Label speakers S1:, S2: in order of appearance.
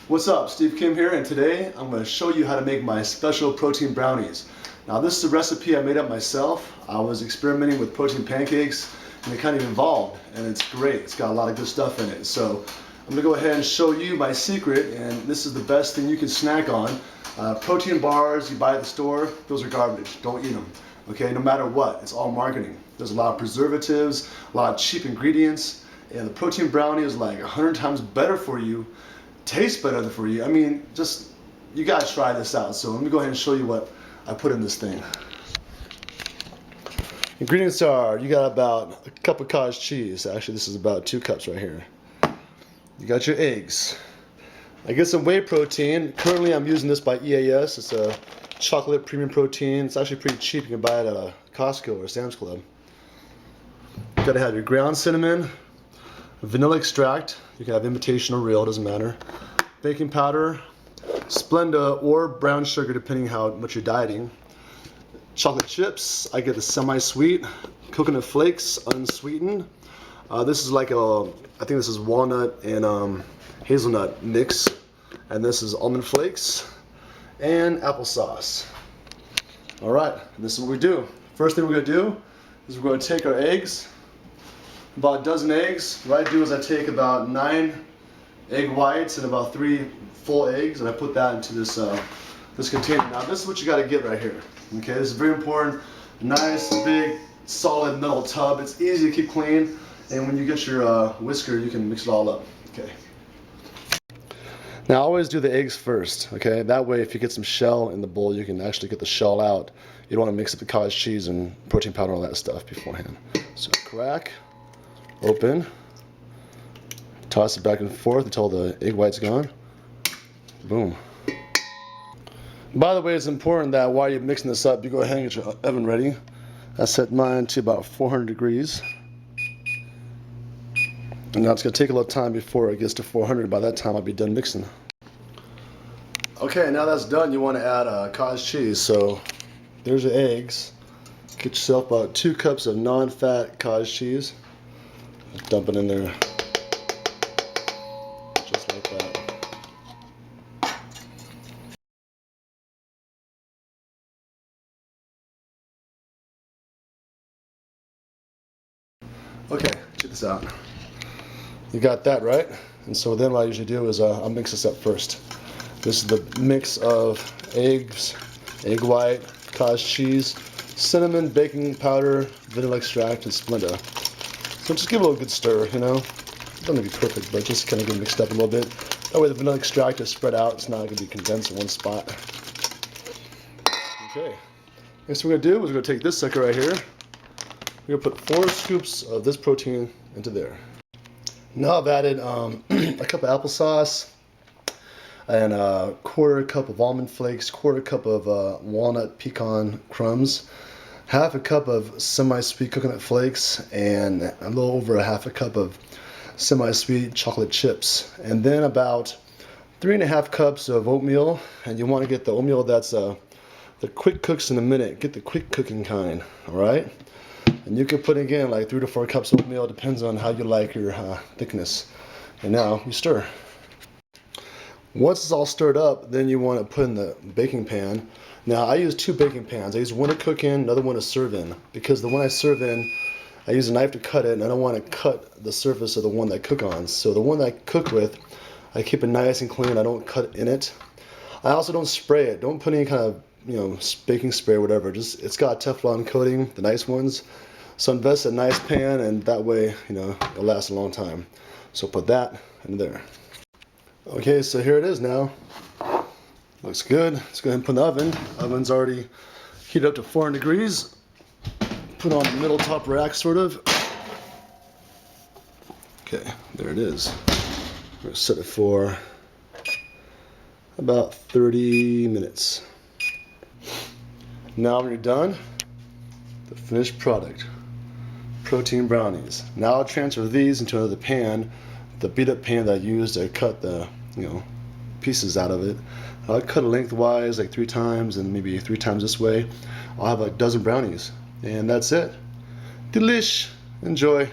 S1: What's up, Steve Kim here, and today I'm going to show you how to make my special protein brownies. Now this is a recipe I made up myself. I was experimenting with protein pancakes and it kind of evolved, and it's great. It's got a lot of good stuff in it. So I'm going to go ahead and show you my secret, and this is the best thing you can snack on. Protein bars you buy at the store, those are garbage. Don't eat them. Okay, no matter what, it's all marketing. There's a lot of preservatives, a lot of cheap ingredients, and the protein brownie is like 100 times better for you. Tastes better for you. I mean, just, you gotta try this out. So let me go ahead and show you what I put in this thing. Ingredients are, you got about a cup of cottage cheese. Actually, this is about 2 cups right here. You got your eggs. I get some whey protein. Currently I'm using this by EAS. It's a chocolate premium protein. It's actually pretty cheap. You can buy it at a Costco or Sam's Club. You gotta have your ground cinnamon, vanilla extract. You can have imitation or real, doesn't matter. Baking powder, Splenda or brown sugar depending how much you're dieting. Chocolate chips, I get the semi-sweet. Coconut flakes, unsweetened. This is like I think this is walnut and hazelnut mix. And this is almond flakes and applesauce. All right, this is what we do. First thing we're gonna do is we're gonna take our eggs. About a dozen eggs. What I do is I take about 9 egg whites and about 3 full eggs, and I put that into this this container. Now this is what you got to get right here. Okay, this is very important. Nice big solid metal tub. It's easy to keep clean, and when you get your whisker, you can mix it all up. Okay. Now I always do the eggs first. Okay, that way if you get some shell in the bowl, you can actually get the shell out. You don't want to mix up the cottage cheese and protein powder and all that stuff beforehand. So crack. Open, toss it back and forth until the egg white's gone. Boom. By the way, it's important that while you're mixing this up, you go ahead and get your oven ready. I set mine to about 400 degrees. And now it's going to take a little time before it gets to 400. By that time, I'll be done mixing. Okay, now that's done, you want to add cottage cheese. So there's your eggs. Get yourself about 2 cups of non-fat cottage cheese. Dump it in there, just like that. Okay, check this out. You got that, right? And so then what I usually do is I'll mix this up first. This is the mix of eggs, egg white, cottage cheese, cinnamon, baking powder, vanilla extract, and Splenda. So just give it a little good stir, you know. It doesn't have to be perfect, but just kind of get it mixed up a little bit. That way the vanilla extract is spread out. It's not going to be condensed in one spot. Okay. Next thing we're going to do is we're going to take this sucker right here. We're going to put 4 scoops of this protein into there. Now I've added a cup of applesauce and a 1/4 cup of almond flakes, 1/4 cup of walnut pecan crumbs, 1/2 cup of semi-sweet coconut flakes, and a little over 1/2 cup of semi-sweet chocolate chips, and then about 3.5 cups of oatmeal. And you want to get the oatmeal that's the quick cooks in a minute. Get the quick cooking kind, all right? And you can put again like 3 to 4 cups of oatmeal. Depends on how you like your thickness. And now you stir. Once it's all stirred up, then you want to put in the baking pan. Now I use 2 baking pans. I use one to cook in, another one to serve in. Because the one I serve in, I use a knife to cut it, and I don't want to cut the surface of the one that I cook on. So the one that I cook with, I keep it nice and clean. I don't cut in it. I also don't spray it. Don't put any kind of, you know, baking spray or whatever. Just, it's got a Teflon coating, the nice ones. So invest in a nice pan, and that way, you know, it'll last a long time. So put that in there. Okay, so here it is now. Looks good. Let's go ahead and put in the oven. Oven's already heated up to 400 degrees. Put on the middle top rack, sort of. Okay, there it is. We're going to set it for about 30 minutes. Now when you're done, the finished product, protein brownies. Now I'll transfer these into another pan, the beat up pan that I used to cut the, you know, pieces out of it. I'll cut it lengthwise like 3 times and maybe 3 times this way. I'll have a dozen brownies, and that's it. Delish. Enjoy.